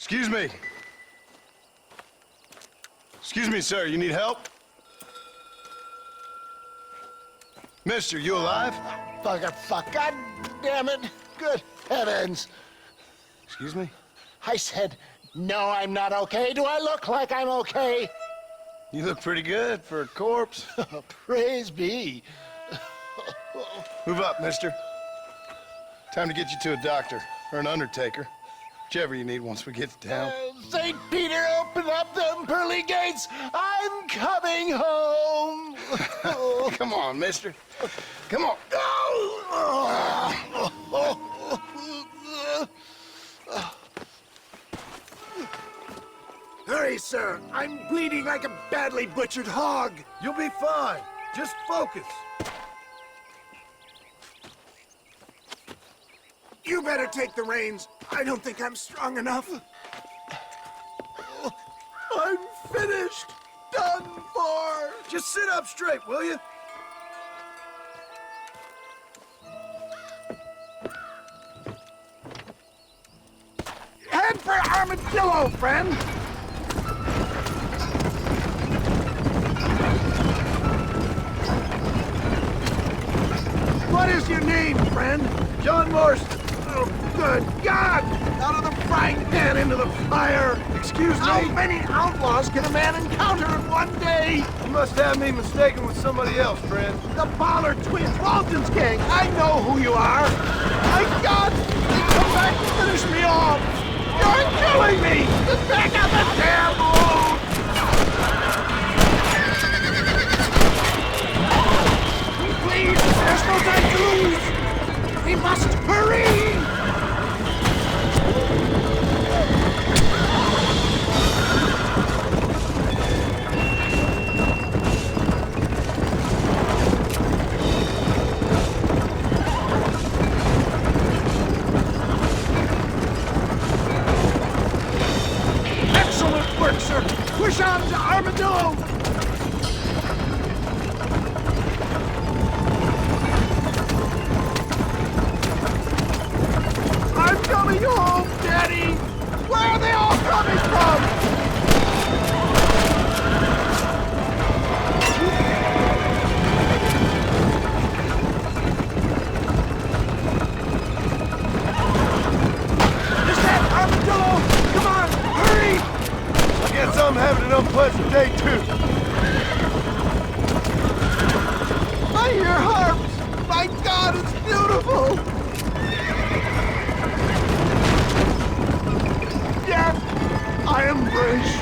Excuse me. Excuse me, sir. You need help? Mister, you alive? Fuck. God damn it. Good heavens. Excuse me? I said, no, I'm not okay. Do I look like I'm okay? You look pretty good for a corpse. Praise be. Move up, mister. Time to get you to a doctor or an undertaker. Whichever you need once we get to town. St. Peter, open up them pearly gates. I'm coming home. Come on, mister. Come on. Hurry, sir. I'm bleeding like a badly butchered hog. You'll be fine. Just focus. You better take the reins. I don't think I'm strong enough. I'm finished. Done for. Just sit up straight, will you? Head for Armadillo, friend. What is your name, friend? John Marston. Oh, good God! Out of the frying pan into the fire! Excuse me? How many outlaws can a man encounter in one day? You must have me mistaken with somebody else, friend. The Ballard twins, Walton's gang! I know who you are! My God! Come back and finish me off! You're killing me! Get back on the damn road! Please, there's no time to lose! We must hurry! Excellent work, sir! Push on to Armadillo! I'm coming home, Daddy! Where are they all coming from? Is that Armadillo? Come on, hurry! I guess I'm having an unpleasant day, too. I hear harps! My God, it's beautiful! Yes, I embrace you.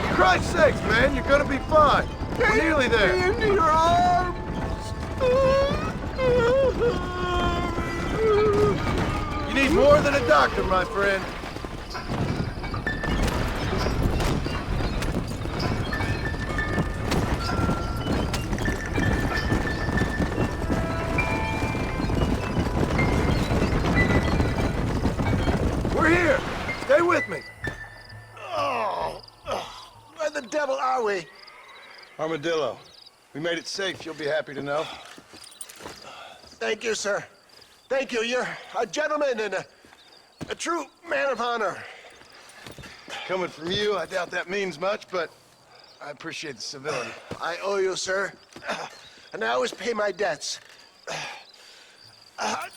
For Christ's sakes, man, you're gonna be fine. We're nearly Take there. me into your arms. You need more than a doctor, my friend. We're here. Stay with me. Where the devil are we? Armadillo. We made it safe, you'll be happy to know. Thank you, sir. Thank you. You're a gentleman and a true man of honor. Coming from you, I doubt that means much, but I appreciate the civility. I owe you, sir. And I always pay my debts.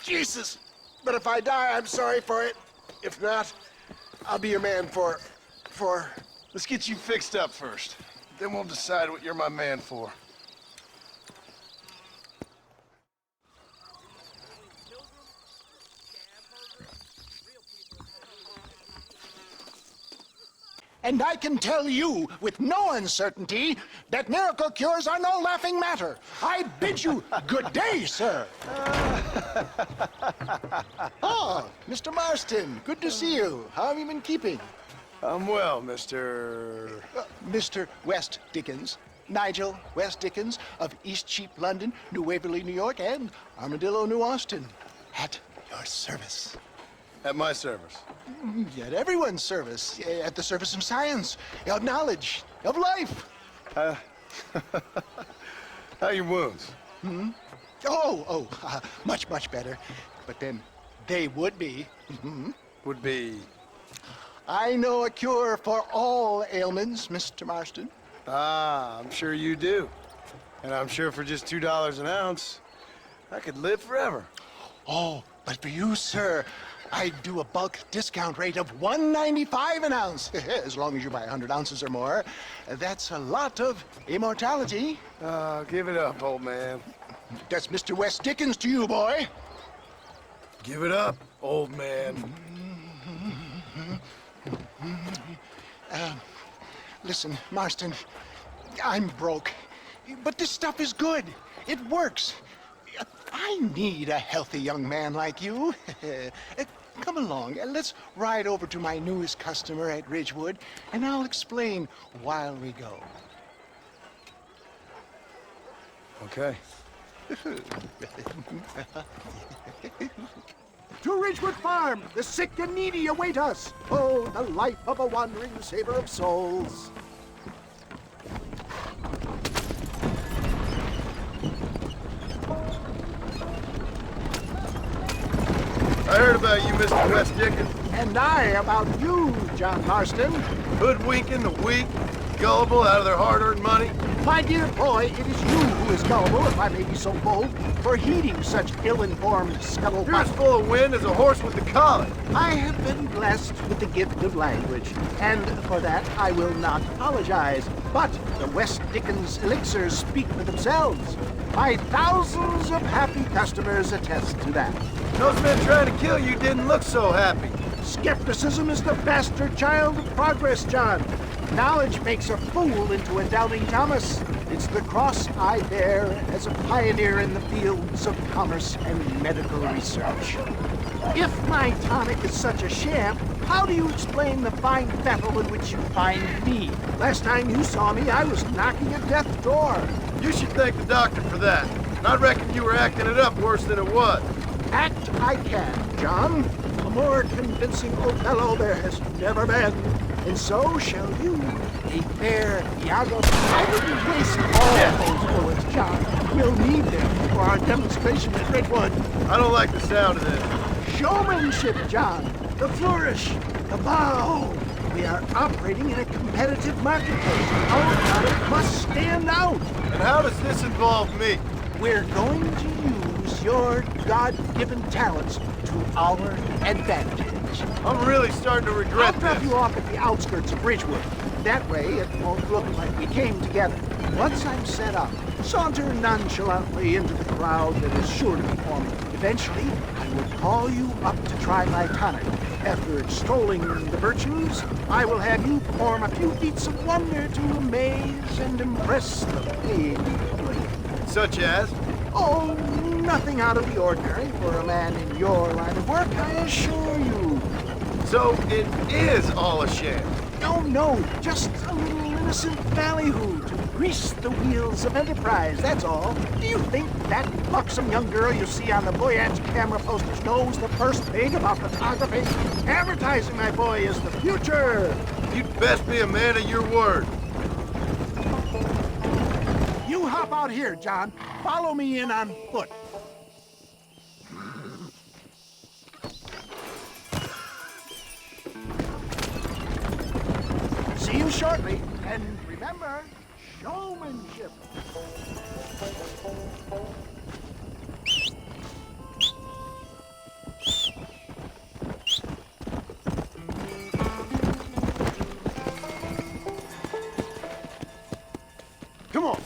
Jesus. But if I die, I'm sorry for it. If not, I'll be your man for... Let's get you fixed up first. Then we'll decide what you're my man for. And I can tell you with no uncertainty that miracle cures are no laughing matter. I bid you good day, sir. Oh, Mr. Marston, good to see you. How have you been keeping? I'm well, Mr. Mr. West Dickens, Nigel West Dickens of East Cheap, London, New Waverly, New York, and Armadillo, New Austin. At your service. At my service. At everyone's service. At the service of science, of knowledge, of life. How are your wounds? Much better. But then they would be. Would be... I know a cure for all ailments, Mr. Marston. Ah, I'm sure you do. And I'm sure for just $2 an ounce, I could live forever. Oh, but for you, sir, I'd do a bulk discount rate of $1.95 an ounce, as long as you buy 100 ounces or more. That's a lot of immortality. Give it up, old man. That's Mr. West Dickens to you, boy. Give it up, old man. Listen, Marston, I'm broke, but this stuff is good. It works. I need a healthy young man like you. Come along, let's ride over to my newest customer at Ridgewood, and I'll explain while we go. Okay. To Ridgewood Farm, the sick and needy await us. Oh, the life of a wandering saver of souls. I heard about you, Mr. West Dickens. And I about you, John Marston. Hoodwinking the weak, gullible out of their hard-earned money. My dear boy, it is you who is gullible, if I may be so bold, for heeding such ill-informed You're scuttlebutt. as full of wind as a horse with the collar. I have been blessed with the gift of language, and for that I will not apologize. But the West Dickens elixirs speak for themselves. My thousands of happy customers attest to that. Those men trying to kill you didn't look so happy. Skepticism is the bastard child of progress, John. Knowledge makes a fool into a doubting Thomas. It's the cross I bear as a pioneer in the fields of commerce and medical research. If my tonic is such a sham, how do you explain the fine fettle in which you find me? Last time you saw me, I was knocking at death's door. You should thank the doctor for that. And I reckon you were acting it up worse than it was. Act I can, John. A more convincing Othello there has never been. And so shall you, a fair Iago. I wouldn't waste all those bullets, John. We'll need them for our demonstration at Redwood. I don't like the sound of this. Showmanship, John. The flourish, the bow. We are operating in a competitive marketplace. Our product must stand out. And how does this involve me? We're going to use your God-given talents to our advantage. I'm really starting to I'll regret drop this. you off at the outskirts of Ridgewood. That way, it won't look like we came together. Once I'm set up, saunter nonchalantly into the crowd that is sure to be forming. Eventually, I will call you up to try my tonic. After extolling the virtues, I will have you perform a few feats of wonder to amaze and impress the paying public. Such as? Oh, nothing out of the ordinary for a man in your line of work, I assure you. So it is all a sham. No, just a little innocent ballyhoo to grease the wheels of enterprise, that's all. Do you think that buxom young girl you see on the Voyage camera posters knows the first thing about photography? Advertising, my boy, is the future. You'd best be a man of your word. You hop out here, John. Follow me in on foot. See you shortly, and remember, showmanship. Come on.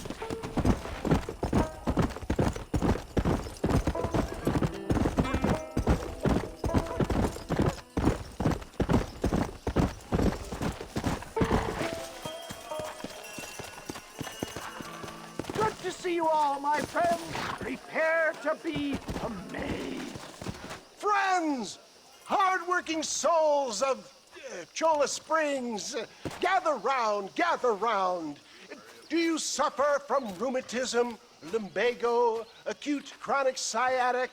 Good to see you all, my friends. Prepare to be amazed. Friends, hard-working souls of Cholla Springs, gather round, gather round. Do you suffer from rheumatism, lumbago, acute chronic sciatic,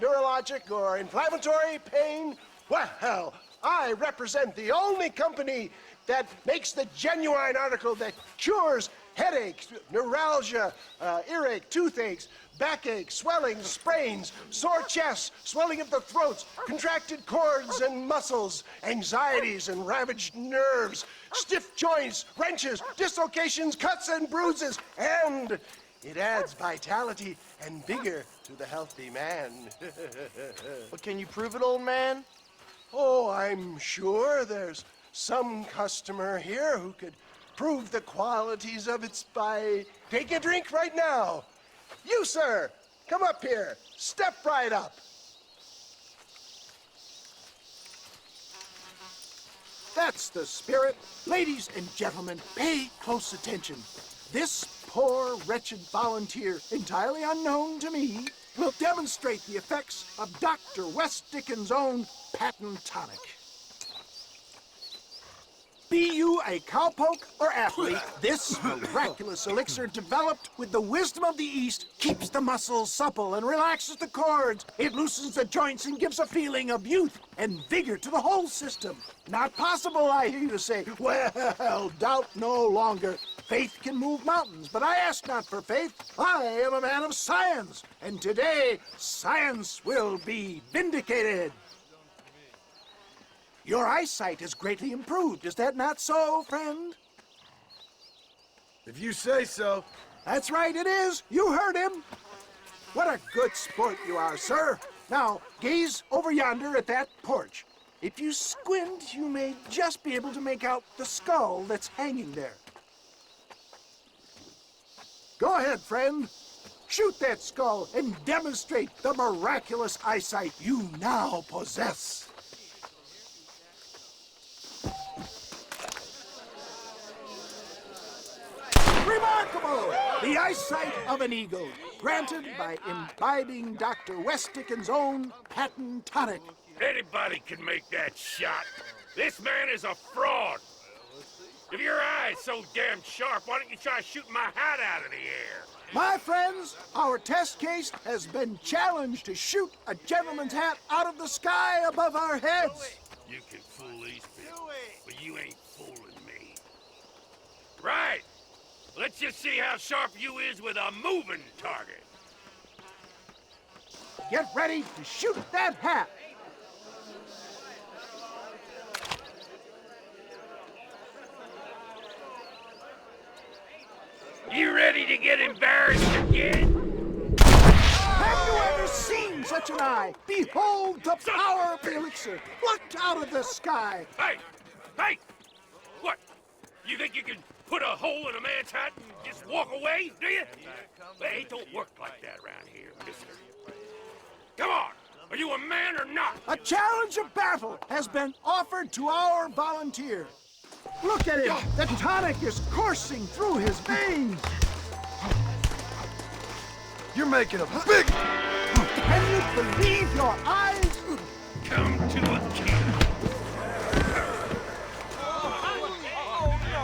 neurologic, or inflammatory pain? Well, I represent the only company that makes the genuine article that cures headaches, neuralgia, earache, toothaches, backache, swelling, sprains, sore chests, swelling of the throats, contracted cords and muscles, anxieties and ravaged nerves, stiff joints, wrenches, dislocations, cuts and bruises, and it adds vitality and vigor to the healthy man. But can you prove it, old man? Oh, I'm sure there's some customer here who could prove the qualities of it by... Take a drink right now. You, sir, come up here. Step right up. That's the spirit. Ladies and gentlemen, pay close attention. This poor, wretched volunteer, entirely unknown to me, will demonstrate the effects of Dr. West Dickens' own patent tonic. Be you a cowpoke or athlete, this miraculous elixir developed with the wisdom of the East keeps the muscles supple and relaxes the cords. It loosens the joints and gives a feeling of youth and vigor to the whole system. Not possible, I hear you say. Well, doubt no longer. Faith can move mountains, but I ask not for faith. I am a man of science, and today science will be vindicated. Your eyesight is greatly improved. Is that not so, friend? If you say so. That's right, it is. You heard him. What a good sport you are, sir. Now, gaze over yonder at that porch. If you squint, you may just be able to make out the skull that's hanging there. Go ahead, friend. Shoot that skull and demonstrate the miraculous eyesight you now possess. Remarkable! The eyesight of an eagle, granted by imbibing Dr. West Dickens' own patent tonic. Anybody can make that shot. This man is a fraud. If your eye's so damn sharp, why don't you try shooting my hat out of the air? My friends, our test case has been challenged to shoot a gentleman's hat out of the sky above our heads. You can fool these people, but you ain't fooling me. Right. Let's just see how sharp you is with a moving target. Get ready to shoot that hat. You ready to get embarrassed again? Have you ever seen such an eye? Behold the power of the elixir, plucked out of the sky. Hey! Hey! What? You think you can put a hole in a man's hat and just walk away, do you? Hey, it don't work like that around here, mister. Come on! Are you a man or not? A challenge of battle has been offered to our volunteer. Look at him! The tonic is coursing through his veins. You're making a big... Can you believe your eyes? Come to a king.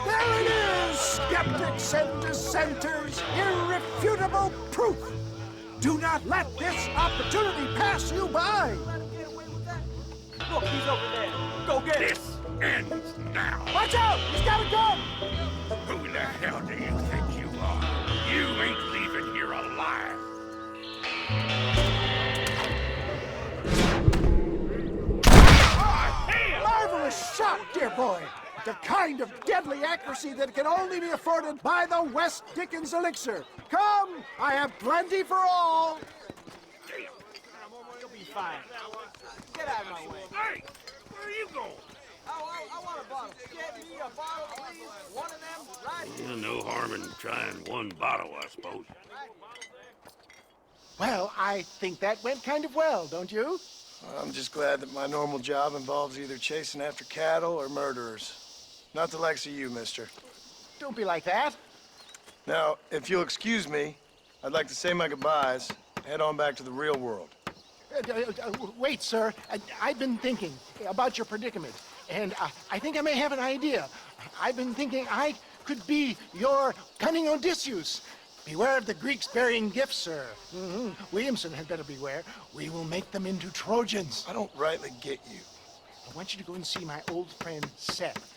There it is, skeptics and dissenters, irrefutable proof. Do not let this opportunity pass you by. Look, he's over there. Go get him. This ends now. Watch out! He's got a gun! Who the hell do you think you are? You ain't leaving here alive. Marvelous shot, dear boy. The kind of deadly accuracy that can only be afforded by the West Dickens elixir. Come, I have plenty for all. You'll be fine. Get out of my way. Hey, where are you going? I want a bottle. Get me a bottle, please. One of them, right? No harm in trying one bottle, I suppose. Well, I think that went kind of well, don't you? I'm just glad that my normal job involves either chasing after cattle or murderers. Not the likes of you, mister. Don't be like that. Now, if you'll excuse me, I'd like to say my goodbyes, head on back to the real world. Wait, sir. I've been thinking about your predicament, and I think I may have an idea. I've been thinking I could be your cunning Odysseus. Beware of the Greeks burying gifts, sir. Williamson had better beware. We will make them into Trojans. I don't rightly get you. I want you to go and see my old friend Seth.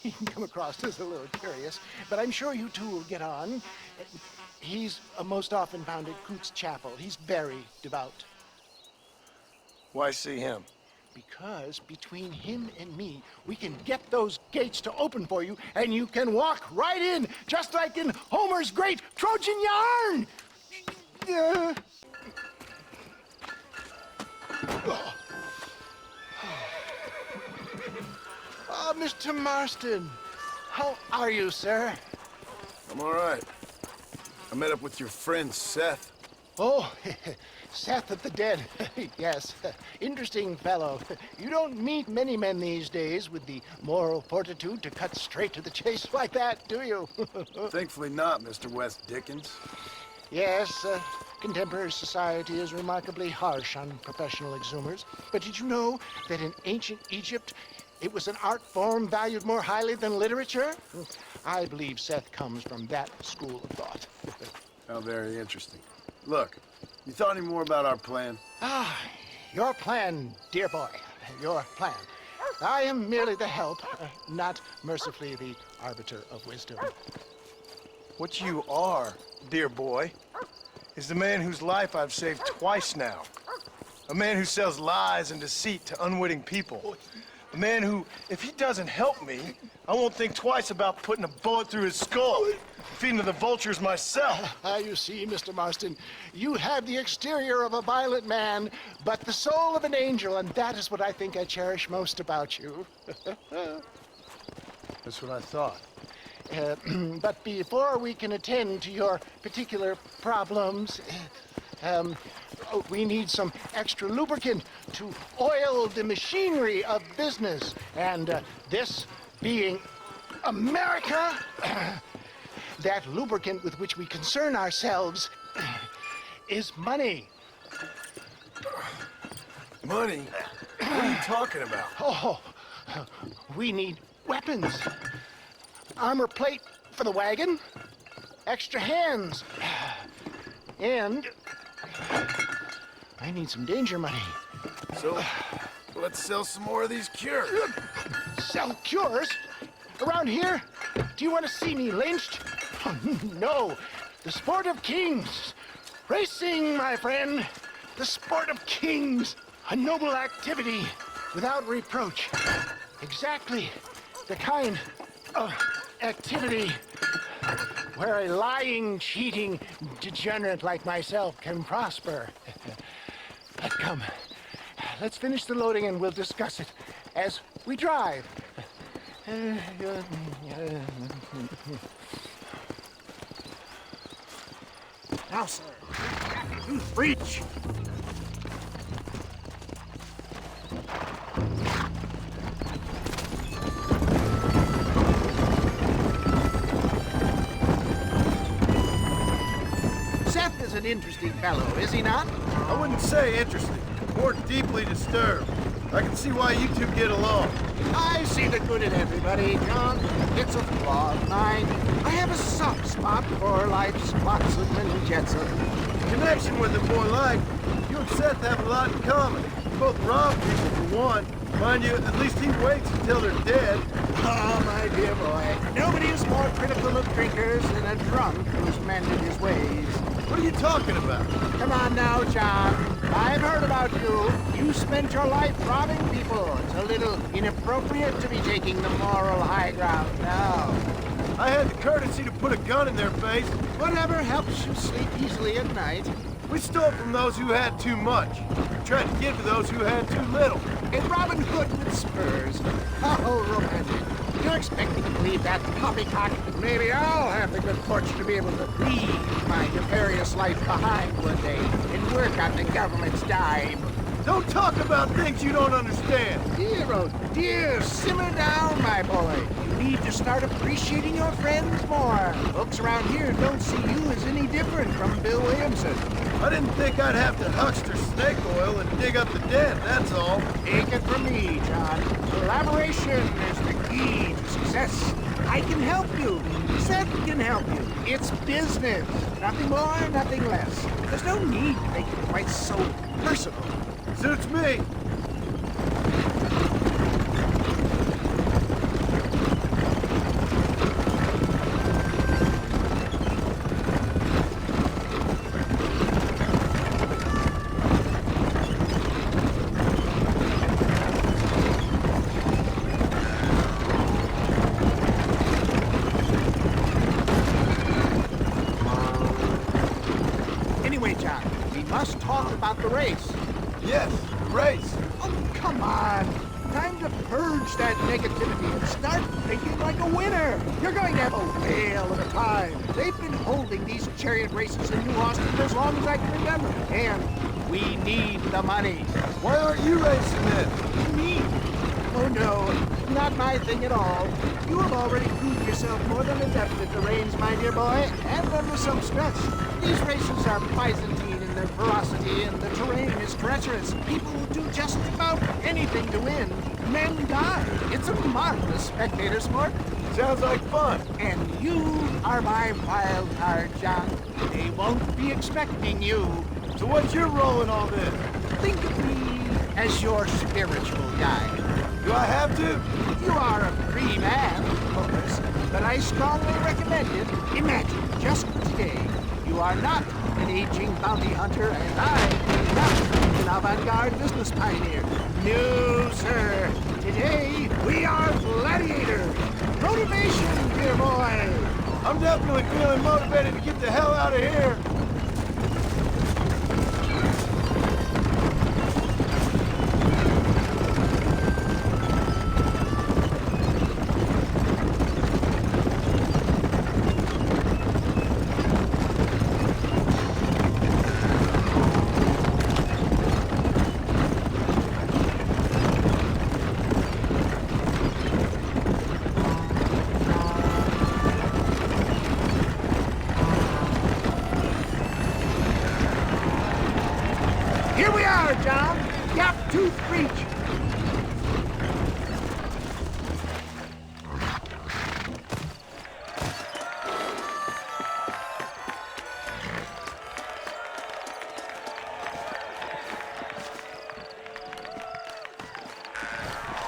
He can come across as a little curious, but I'm sure you two will get on. He's most often found at Coots Chapel. He's very devout. Why see him? Because between him and me, we can get those gates to open for you, and you can walk right in, just like in Homer's great Trojan yarn! Oh, Mr. Marston, how are you, sir? I'm all right. I met up with your friend, Seth. Oh, Seth of the Dead. Yes, interesting fellow. You don't meet many men these days with the moral fortitude to cut straight to the chase like that, do you? Thankfully not, Mr. West Dickens. Yes, contemporary society is remarkably harsh on professional exhumers. But did you know that in ancient Egypt, it was an art form valued more highly than literature? I believe Seth comes from that school of thought. How very interesting. Look, you thought any more about our plan? Ah, your plan, dear boy, your plan. I am merely the help, not mercifully the arbiter of wisdom. What you are, dear boy, is the man whose life I've saved twice now. A man who sells lies and deceit to unwitting people. A man who, if he doesn't help me, I won't think twice about putting a bullet through his skull, feeding to the vultures myself. You see, Mr. Marston, you have the exterior of a violent man, but the soul of an angel, and that is what I think I cherish most about you. That's what I thought. But before we can attend to your particular problems, we need some extra lubricant to oil the machinery of business. And this being America, that lubricant with which we concern ourselves is money. Money? What are you talking about? Oh, we need weapons. Armor plate for the wagon, extra hands, and I need some danger money. So, let's sell some more of these cures. Sell cures? Around here? Do you want to see me lynched? Oh, no, the sport of kings. Racing, my friend, the sport of kings. A noble activity without reproach. Exactly the kind of activity where a lying, cheating degenerate like myself can prosper. But come, let's finish the loading and we'll discuss it as we drive. Now, sir, you reach. Seth is an interesting fellow, is he not? I wouldn't say interesting, more deeply disturbed. I can see why you two get along. I see the good in everybody, John. It's a flaw of mine. I have a soft spot for life's flotsam and jetsam. Connection with it more like. You and Seth have a lot in common. You both rob people for one. Mind you, at least he waits until they're dead. Oh, my dear boy. Nobody is more critical of drinkers than a drunk who's mended his ways. What are you talking about? Come on now, John. I've heard about you. You spent your life robbing people. It's a little inappropriate to be taking the moral high ground now. I had the courtesy to put a gun in their face. Whatever helps you sleep easily at night. We stole from those who had too much. We tried to give to those who had too little. And Robin Hood with spurs. How romantic. You expect me to believe that poppycock? Maybe I'll have the good fortune to be able to leave my nefarious life behind one day and work on the government's dime. Don't talk about things you don't understand. Dear, oh dear, simmer down, my boy. You need to start appreciating your friends more. Folks around here don't see you as any different from Bill Williamson. I didn't think I'd have to huckster snake oil and dig up the dead, that's all. Take it from me, John. Collaboration is the key to success. I can help you. Seth can help you. It's business. Nothing more, nothing less. There's no need to make it quite so personal. Suits me. about the race. Yes, race. Oh, come on. Time to purge that negativity and start thinking like a winner. You're going to have a whale of a time. They've been holding these chariot races in New Austin for as long as I can remember. And we need the money. Why aren't you racing then? Me? Oh, no. Not my thing at all. You have already proved yourself more than adept at the reins, my dear boy, and under some stretch. These races are Byzantine in their ferocity, and the terrain is treacherous. People will do just about anything to win. Men die. It's a marvelous spectator sport. Sounds like fun. And you are my wild card, John. They won't be expecting you. So what's your role in all this? Think of me as your spiritual guide. Do I have to? You are a free man, of course, but I strongly recommend it. Imagine, just today, you are not an aging bounty hunter, and I am not an avant-garde business pioneer. No, sir. Today, we are gladiators. Motivation, dear boy. I'm definitely feeling motivated to get the hell out of here. Here we are, John. Gap Tooth Reach.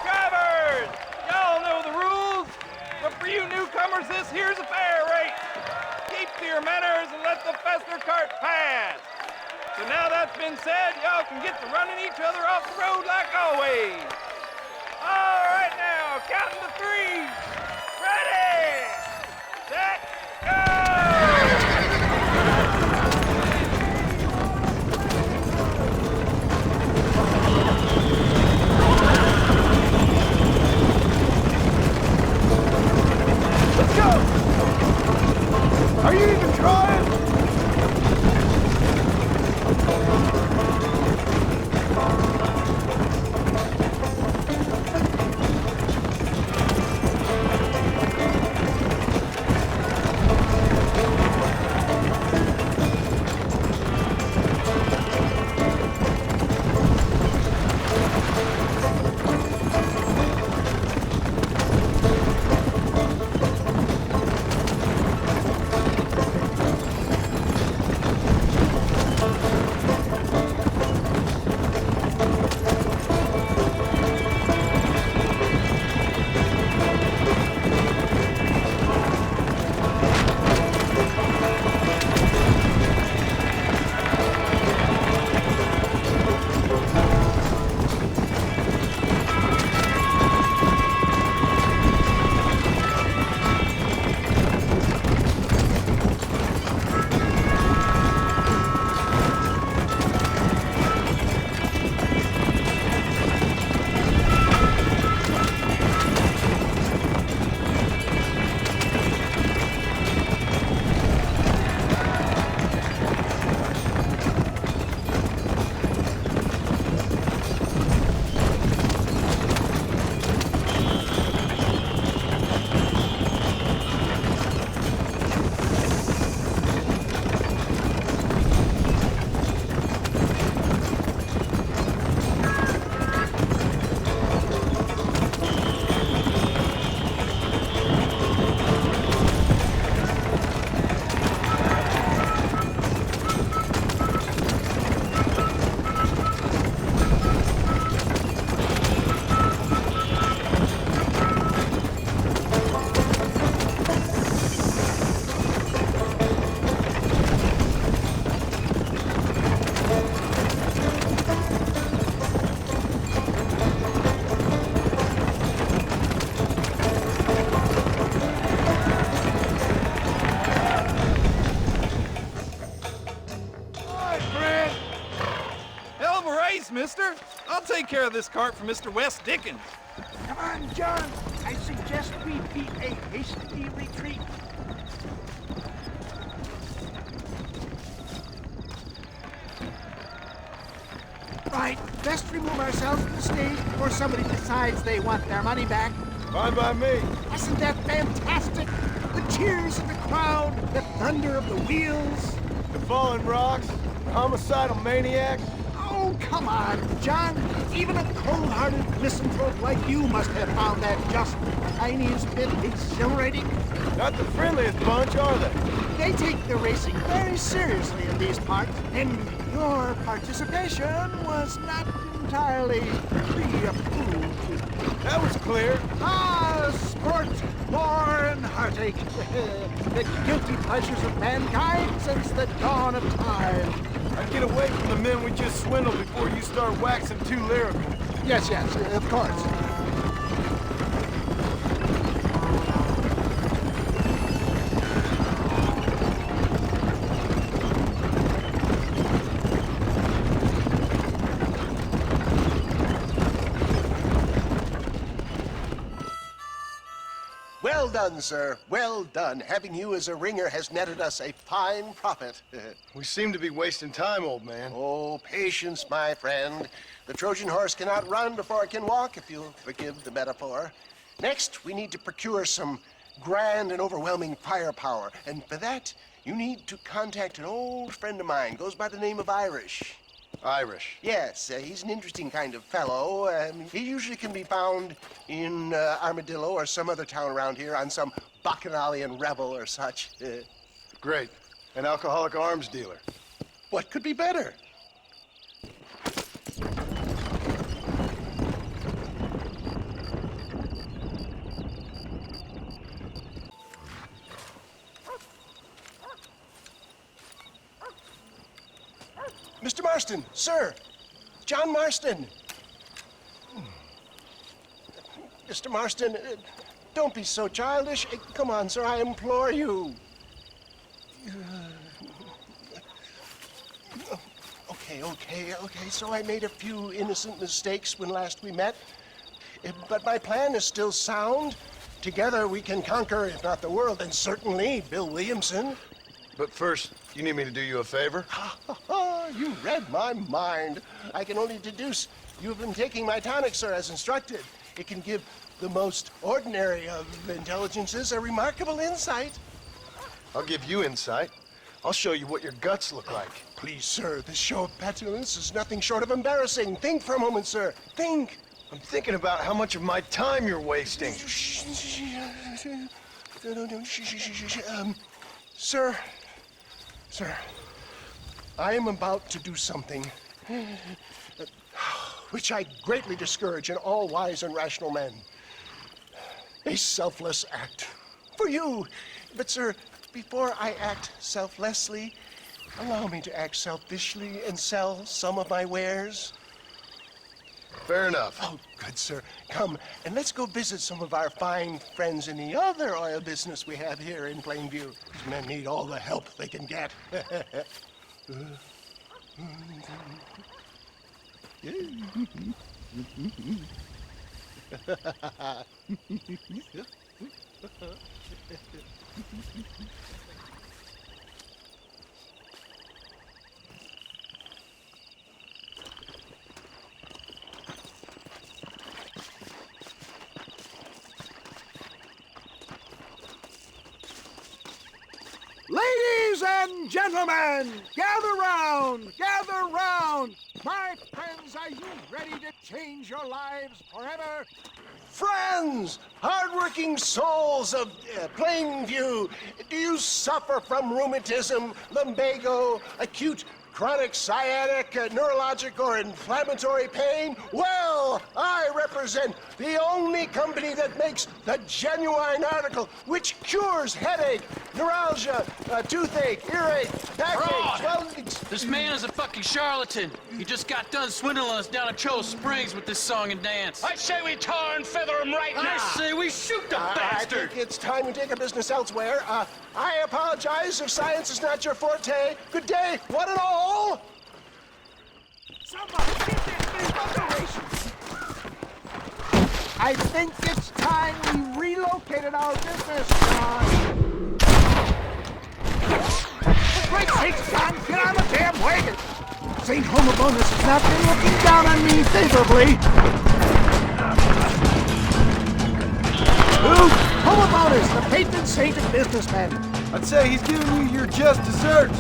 Drivers! Y'all know the rules, but for you newcomers, this here's a fair race. Keep to your manners and let the fester cart pass. So now that's been said, y'all can get to running each other off the road like always. All right now, counting to 3. Ready, set, go! Let's go! Are you even trying? I'll take care of this cart for Mr. West Dickens. Come on, John. I suggest we beat a hasty retreat. Right, best remove ourselves from the stage before somebody decides they want their money back. Fine by me. Isn't that fantastic? The cheers of the crowd, the thunder of the wheels. The falling rocks, the homicidal maniacs. Oh, come on, John. Even a cold-hearted misanthrope like you must have found that just the tiniest bit exhilarating. Not the friendliest bunch, are they? They take the racing very seriously in these parts, and your participation was not entirely pre-approved. That was clear. Ah, sport, war, and heartache. The guilty pleasures of mankind since the dawn of time. I'd get away from the men we just swindled before you start waxing too lyrical. Yes, of course. Well done, sir. Well done. Having you as a ringer has netted us a fine profit. We seem to be wasting time, old man. Oh, patience, my friend. The Trojan horse cannot run before it can walk, if you'll forgive the metaphor. Next, we need to procure some grand and overwhelming firepower. And for that, you need to contact an old friend of mine. Goes by the name of Irish. Irish. Yes, he's an interesting kind of fellow. He usually can be found in Armadillo or some other town around here on some bacchanalian revel or such. Great. An alcoholic arms dealer. What could be better? Mr. Marston, sir. John Marston. Mr. Marston, don't be so childish. Come on, sir, I implore you. Okay. So I made a few innocent mistakes when last we met. But my plan is still sound. Together we can conquer, if not the world, then certainly Bill Williamson. But first, you need me to do you a favor? You read my mind. I can only deduce you've been taking my tonic, sir, as instructed. It can give the most ordinary of intelligences a remarkable insight. I'll give you insight. I'll show you what your guts look like. Please, sir, this show of petulance is nothing short of embarrassing. Think for a moment, sir. Think. I'm thinking about how much of my time you're wasting. Sir, I am about to do something which I greatly discourage in all wise and rational men. A selfless act for you. But, sir, before I act selflessly, allow me to act selfishly and sell some of my wares. Fair enough. Oh, good, sir. Come, and let's go visit some of our fine friends in the other oil business we have here in Plainview. These men need all the help they can get. Ladies and gentlemen, gather round, gather round. My friends, are you ready to change your lives forever? Friends, hardworking souls of Plainview, do you suffer from rheumatism, lumbago, acute chronic sciatic, neurologic, or inflammatory pain? Well, I represent the only company that makes the genuine article which cures headache, neuralgia, toothache, earache, backache, swelling. This man is a fucking charlatan. He just got done swindling us down at Cho Springs with this song and dance. I say we tar and feather him right now. I say we shoot the I bastard. think it's time we take our business elsewhere. I apologize if science is not your forte. Good day, one and all. Somebody get this thing operation! I think it's time we relocated our business, John. For great sakes, John, get on the damn wagon! St. Homobonus has not been looking down on me favorably. Who? Homobonus, the patron saint of businessmen. I'd say he's giving you your just desserts.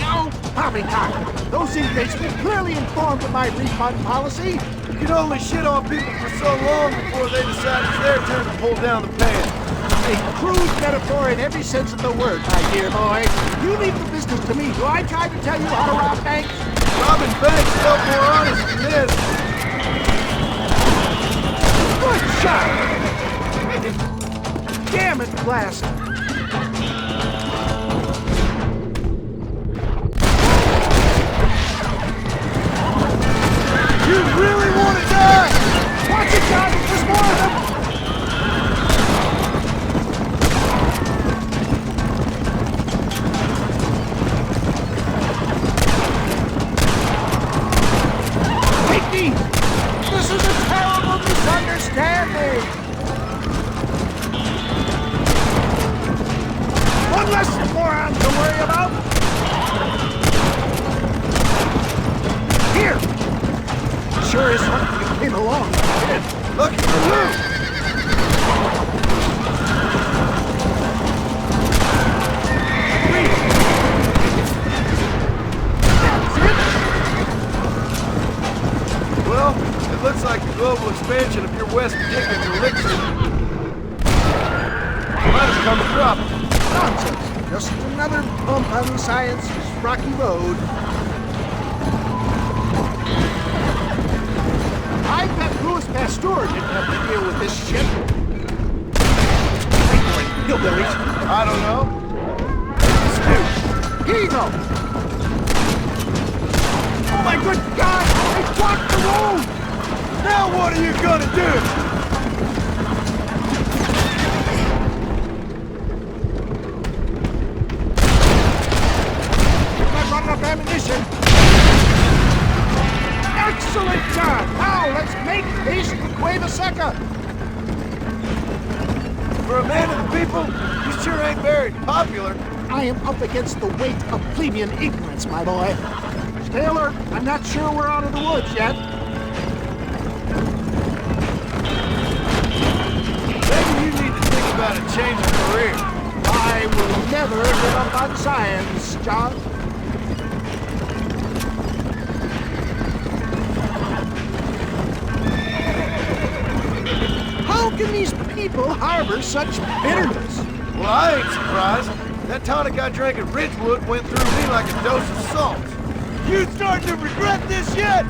No, poppycock. Those inmates were clearly informed of my refund policy. You can only shit on people for so long before they decide it's their turn to pull down the pants. A crude metaphor in every sense of the word, my dear boy. You leave the business to me. Do I try to tell you how to rob banks? Robbing banks felt more honest than this. Good shot! Damn it, Blast! You really want to die? Watch it, John! There's more of them! Take me! This is a terrible misunderstanding! One less moron to worry about! Here! Sure is lucky you came along, kid. Lucky for you. Wait. That's it? Well, it looks like the global expansion of your West Dickens elixir might have come to drop. Nonsense. Just another bump on science's rocky road. I bet Louis Pasteur didn't have to deal with this shit. Hillbillies. I don't know. Stu, here you go. Oh my good God! They blocked the road! Now what are you gonna do? I'm not running up ammunition. Excellent job! Now let's make haste to Cueva Seca! For a man of the people, you sure ain't very popular. I am up against the weight of plebeian ignorance, my boy. Stay alert. I'm not sure we're out of the woods yet. Maybe you need to think about a change of career. I will never give up on science, John. How can these people harbor such bitterness? Well, I ain't surprised. That tonic I drank at Ridgewood went through me like a dose of salt. You starting to regret this yet?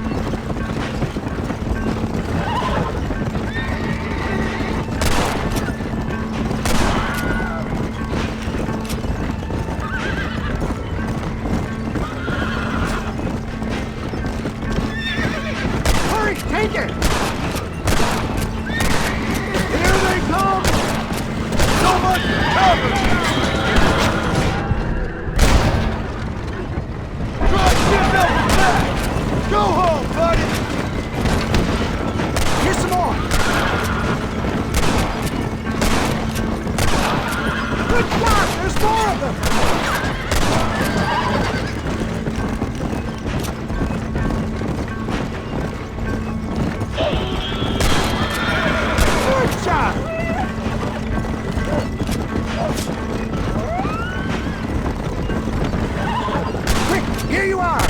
Hurry, take it! Here they come! So much cover! Try getting up and back! Go home, buddy! Here's some more! Good God, there's more of them! Good shot! Quick, here you are!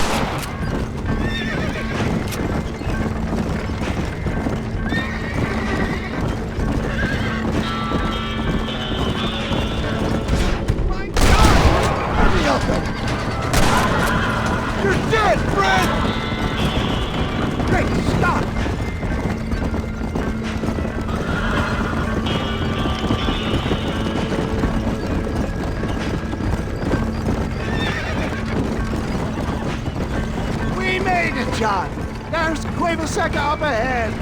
My God! Hurry up! You're dead, Fred! Great, stop! We made it, John! There's Cueva Seca up ahead!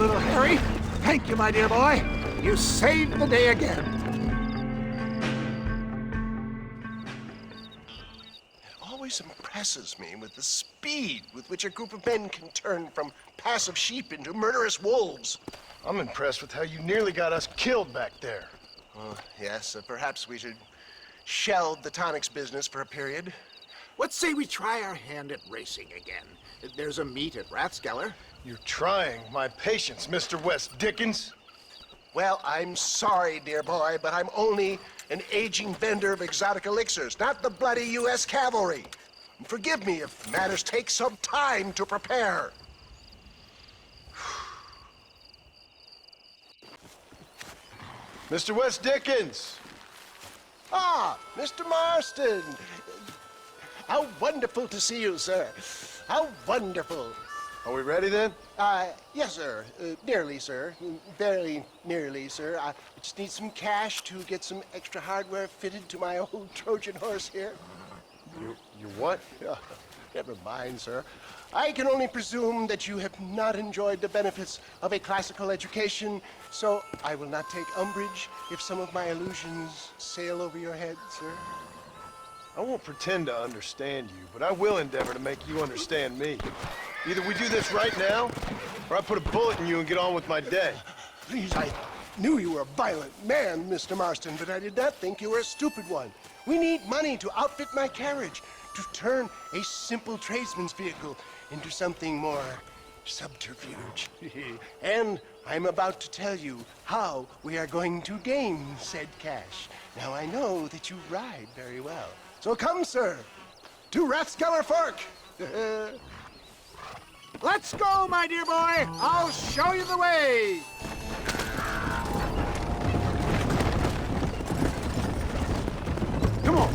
little Harry. Thank you, my dear boy. You saved the day again. It always impresses me with the speed with which a group of men can turn from passive sheep into murderous wolves. I'm impressed with how you nearly got us killed back there. Yes, perhaps we should shelve the tonics business for a period. What say we try our hand at racing again? There's a meet at Rathskeller. You're trying my patience, Mr. West Dickens. Well, I'm sorry, dear boy, but I'm only an aging vendor of exotic elixirs, not the bloody U.S. cavalry. And forgive me if matters take some time to prepare. Mr. West Dickens! Ah, Mr. Marston. How wonderful to see you, sir. How wonderful. Are we ready then? Yes, sir. Nearly, sir. Very nearly, sir. I just need some cash to get some extra hardware fitted to my old Trojan horse here. You what? Never mind, sir. I can only presume that you have not enjoyed the benefits of a classical education, so I will not take umbrage if some of my illusions sail over your head, sir. I won't pretend to understand you, but I will endeavor to make you understand me. Either we do this right now, or I put a bullet in you and get on with my day. Please, I knew you were a violent man, Mr. Marston, but I did not think you were a stupid one. We need money to outfit my carriage, to turn a simple tradesman's vehicle into something more subterfuge. And I'm about to tell you how we are going to gain said cash. Now, I know that you ride very well. So come, sir, to Rathskeller Fork. Let's go, my dear boy. I'll show you the way. Come on.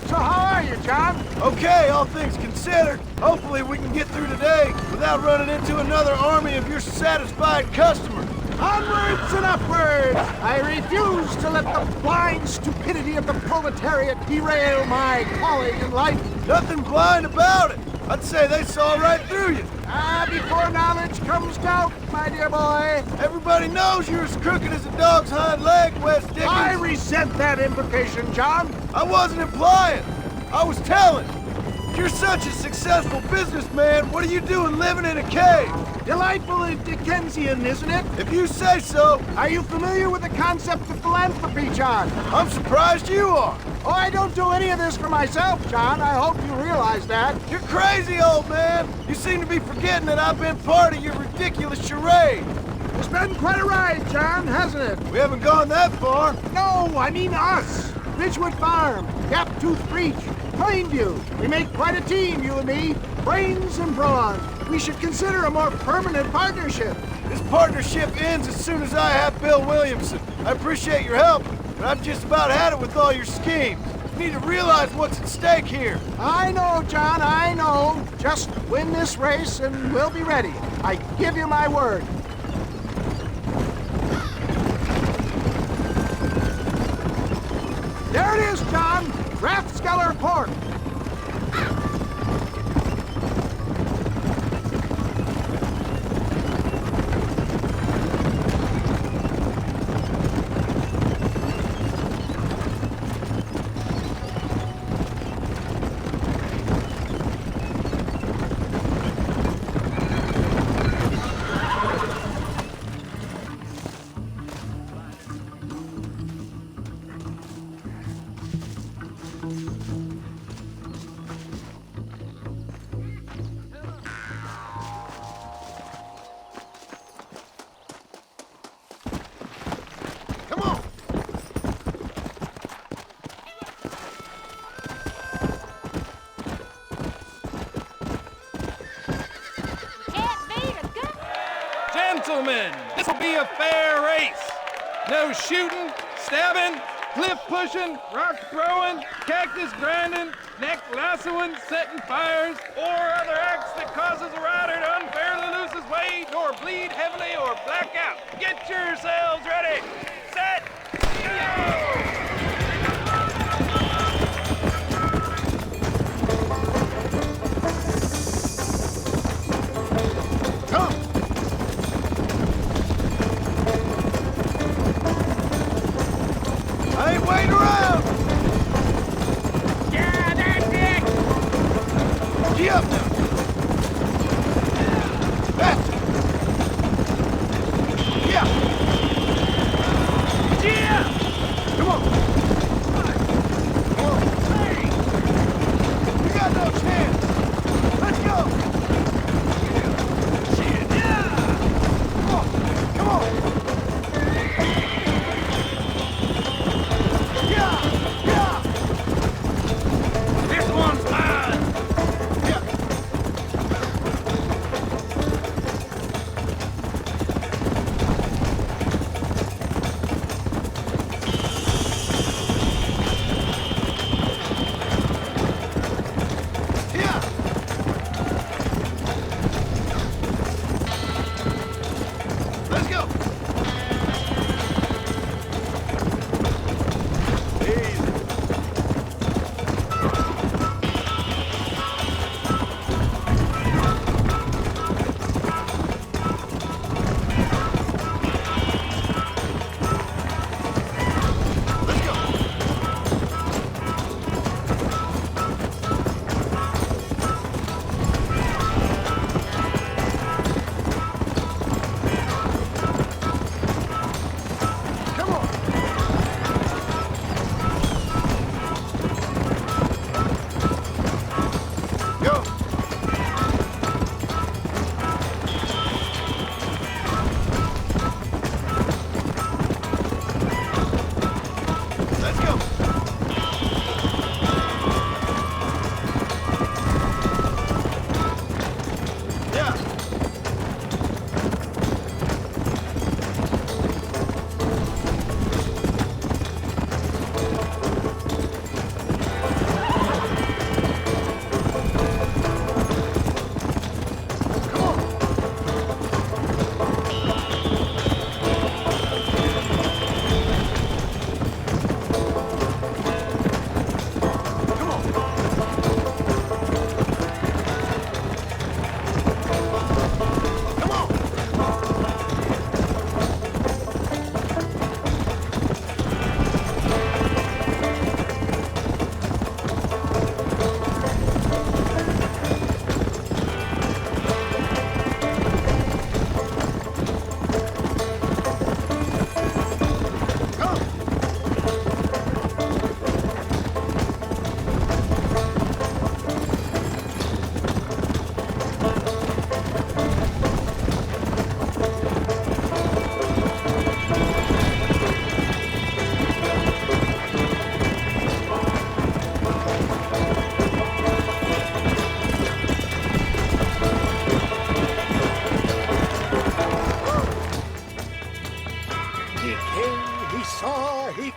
So how are you, John? Okay, all things considered. Hopefully we can get through today without running into another army of your satisfied customers. Onwards and upwards! I refuse to let the blind stupidity of the proletariat derail my calling in life. Nothing blind about it. I'd say they saw right through you. Before knowledge comes doubt, my dear boy. Everybody knows you're as crooked as a dog's hind leg, West Dickens. I resent that implication, John. I wasn't implying. I was telling. You're such a successful businessman. What are you doing living in a cave? Delightfully Dickensian, isn't it? If you say so. Are you familiar with the concept of philanthropy, John? I'm surprised you are. Oh, I don't do any of this for myself, John. I hope you realize that. You're crazy, old man. You seem to be forgetting that I've been part of your ridiculous charade. It's been quite a ride, John, hasn't it? We haven't gone that far. No, I mean us. Ridgewood Farm, Gaptooth Breach, Plainview. We make quite a team, you and me. Brains and brawn. We should consider a more permanent partnership. This partnership ends as soon as I have Bill Williamson. I appreciate your help, but I've just about had it with all your schemes. You need to realize what's at stake here. I know, John, I know. Just win this race and we'll be ready. I give you my word. There it is, John. Rathskeller Fork. Gentlemen, this will be a fair race. No shooting, stabbing, cliff pushing, rock throwing, cactus grinding, neck lassoing, setting fires, or other acts that causes a rider to unfairly lose his way, nor bleed heavily or black out. Get yourselves ready. Set, go!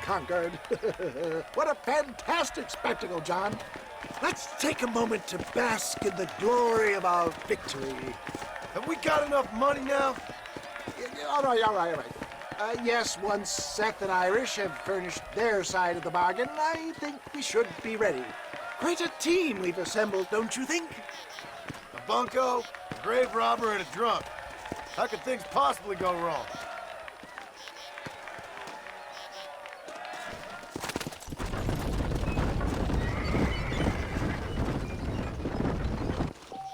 conquered. What a fantastic spectacle, John. Let's take a moment to bask in the glory of our victory. Have we got enough money now? All right. Yes, once Seth and Irish have furnished their side of the bargain, I think we should be ready. Quite a team we've assembled, don't you think? A bunco, a grave robber, and a drunk. How could things possibly go wrong?